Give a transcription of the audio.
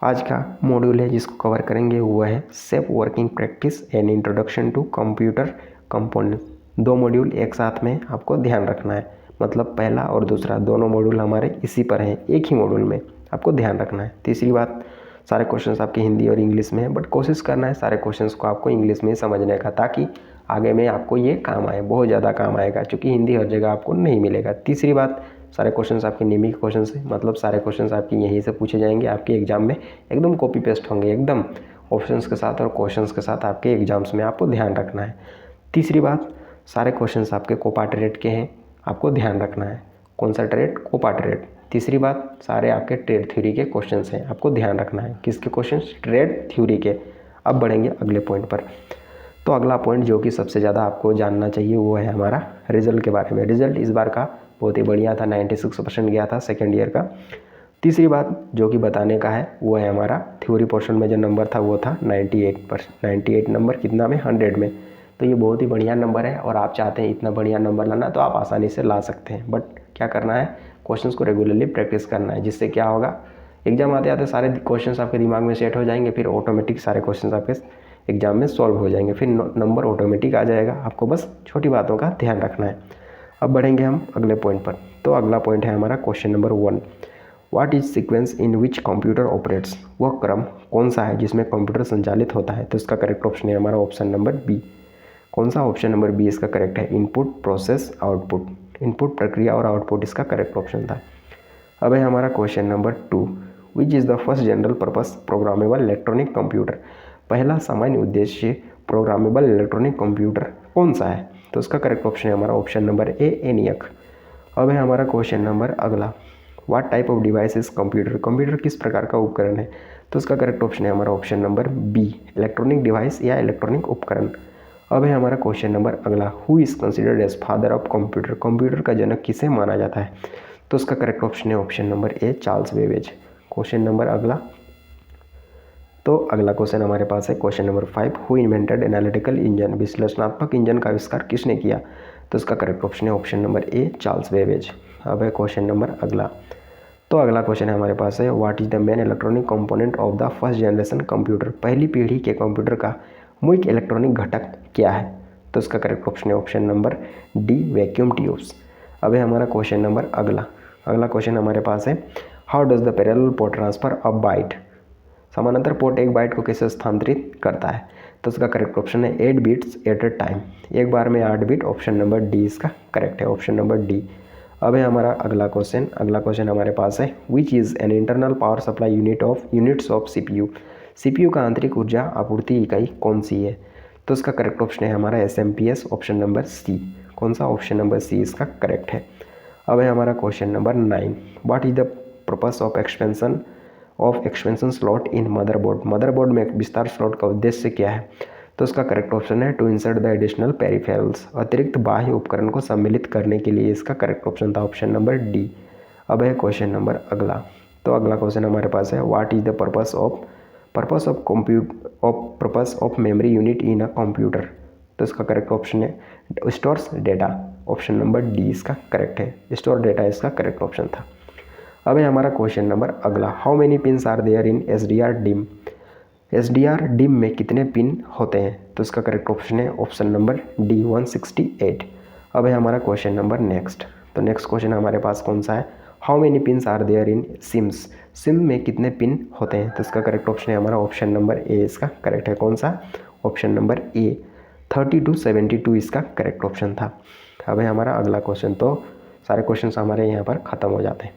आज का मॉड्यूल है जिसको कवर करेंगे वो है safe working practice and introduction to computer component. 2 module एक साथ में आपको ध्यान रखना है, मतलब पहला और दूसरा दोनों मॉड्यूल हमारे इसी पर हैं, एक ही मॉड्यूल में आपको ध्यान रखना है। तीसरी बात, सारे क्वेश्चंस आपके हिंदी और इंग्लिश में है, बट कोशिश करना है सारे क्वेश्चंस को आपको इंग्लिश में समझने का, ताकि आगे में आपको ये काम आए, बहुत ज़्यादा काम आएगा, क्योंकि हिंदी हर जगह आपको नहीं मिलेगा। तीसरी बात, सारे क्वेश्चंस आपके नियमित क्वेश्चंस हैं, मतलब सारे क्वेश्चंस आपके यहीं से पूछे जाएंगे, आपके एग्जाम में एकदम कॉपी पेस्ट होंगे, एकदम ऑप्शंस के साथ और क्वेश्चंस के साथ आपके एग्जाम्स में आपको ध्यान रखना है। तीसरी बात, सारे क्वेश्चंस आपके कोपा ट्रेड के हैं, आपको ध्यान रखना है। कौन सा ट्रेड? Copa trade. तीसरी बात, सारे आपके ट्रेड थ्योरी के क्वेश्चंस हैं, आपको ध्यान रखना है। किसके क्वेश्चंस? ट्रेड थ्योरी के। अब बढ़ेंगे अगले पॉइंट पर। तो अगला पॉइंट जो कि सबसे ज़्यादा आपको जानना चाहिए वो है हमारा रिजल्ट के बारे में। रिजल्ट इस बार का बहुत ही बढ़िया था, 96% गया था सेकेंड ईयर का। तीसरी बात जो कि बताने का है वो है हमारा थ्योरी पोर्शन में जो नंबर था वो था 98 नंबर, कितना में? 100 में। तो ये बहुत ही बढ़िया नंबर है, और आप चाहते हैं इतना बढ़िया नंबर लाना तो आप आसानी से ला सकते हैं, बट क्या करना है, क्वेश्चंस को रेगुलरली प्रैक्टिस करना है, जिससे क्या होगा, एग्जाम आते आते सारे क्वेश्चंस आपके दिमाग में सेट हो जाएंगे, फिर ऑटोमेटिक सारे क्वेश्चंस आपके एग्जाम में सॉल्व हो जाएंगे, फिर नंबर ऑटोमेटिक आ जाएगा। आपको बस छोटी बातों का ध्यान रखना है। अब बढ़ेंगे हम अगले पॉइंट पर। तो अगला पॉइंट है हमारा question number 1, what is sequence in which computer operates? वह क्रम कौन सा है जिसमें कंप्यूटर संचालित होता है? तो इसका करेक्ट ऑप्शन है हमारा ऑप्शन नंबर बी। कौन सा? ऑप्शन नंबर बी इसका करेक्ट है, इनपुट प्रोसेस आउटपुट। इनपुट प्रक्रिया और आउटपुट इसका करेक्ट ऑप्शन था। अब है हमारा question number 2, which is the first general purpose programmable electronic computer? पहला सामान्य उद्देश्य प्रोग्रामेबल इलेक्ट्रॉनिक कंप्यूटर कौन सा है? तो इसका करेक्ट ऑप्शन है हमारा ऑप्शन नंबर ए, एनियक। अब है हमारा क्वेश्चन नंबर अगला, what type of device is computer? Computer किस प्रकार का उपकरण है? तो इसका करेक्ट ऑप्शन है हमारा option number B, electronic device या इलेक्ट्रॉनिक उपकरण। अब है हमारा क्वेश्चन नंबर अगला, who is considered as father of computer? Computer का जनक किसे माना जाता है? तो इसका करेक्ट ऑप्शन है option number A, Charles Babbage. Question number अगला, तो अगला क्वेश्चन हमारे पास है question number 5, who invented analytical engine? विश्लेषणात्मक इंजन का आविष्कार किसने किया? तो इसका करेक्ट ऑप्शन है option number A, Charles Babbage. अब है क्वेश्चन नंबर अगला, तो अगला क्वेश्चन है हमारे पास है, what is the main electronic component of the first generation computer? पहली पीढ़ी के कंप्यूटर का मुख्य इलेक्ट्रॉनिक घटक क्या है? तो इसका करेक्ट ऑप्शन है option number D, vacuum tubes. अब है हमारा क्वेश्चन नंबर अगला क्वेश्चन हमारे पास है, how does the parallel port transfer a byte? समानांतर पोर्ट एक बाइट को कैसे स्थानांतरित करता है? तो इसका करेक्ट ऑप्शन है 8 बिट्स एट ए टाइम, एक बार में 8 बिट। ऑप्शन नंबर डी इसका करेक्ट है, ऑप्शन नंबर डी। अब है हमारा अगला क्वेश्चन हमारे पास है, which is an internal power supply units of CPU? CPU का आंतरिक ऊर्जा आपूर्ति इकाई कौन सी है? तो इसका करेक्ट ऑप्शन है हमारा एसएमपीएस, ऑप्शन नंबर सी। कौन सा? ऑप्शन नंबर सी इसका करेक्ट है। अब है हमारा question number 9, what is the purpose of expansion slot in motherboard? Motherboard में विस्तार स्लॉट का उद्देश्य क्या है? तो इसका करेक्ट ऑप्शन है to insert the additional peripherals, अतिरिक्त बाह्य उपकरण को सम्मिलित करने के लिए इसका करेक्ट ऑप्शन था ऑप्शन नंबर डी। अब है क्वेश्चन नंबर अगला, तो अगला क्वेश्चन हमारे पास है, what is the purpose of memory unit in a computer? तो इसका करेक्ट ऑप्शन है stores data, option number D इसका करेक्ट है, स्टोर डेटा इसका करेक्ट ऑप्शन था। अब है हमारा क्वेश्चन नंबर अगला, how many pins are there in SDR DIMM? SDR DIMM में कितने पिन होते हैं? तो इसका करेक्ट ऑप्शन है ऑप्शन नंबर डी, 168। अब है हमारा क्वेश्चन नंबर नेक्स्ट, तो नेक्स्ट क्वेश्चन हमारे पास कौन सा है, how many pins are there in SIMMs? SIMM में कितने पिन होते हैं? तो इसका करेक्ट ऑप्शन है हमारा ऑप्शन नंबर ए इसका करेक्ट है। कौन सा? ऑप्शन नंबर ए, 30 to 72 इसका करेक्ट ऑप्शन था। अब है हमारा अगला क्वेश्चन, तो सारे क्वेश्चन हमारे यहाँ पर ख़त्म हो जाते हैं।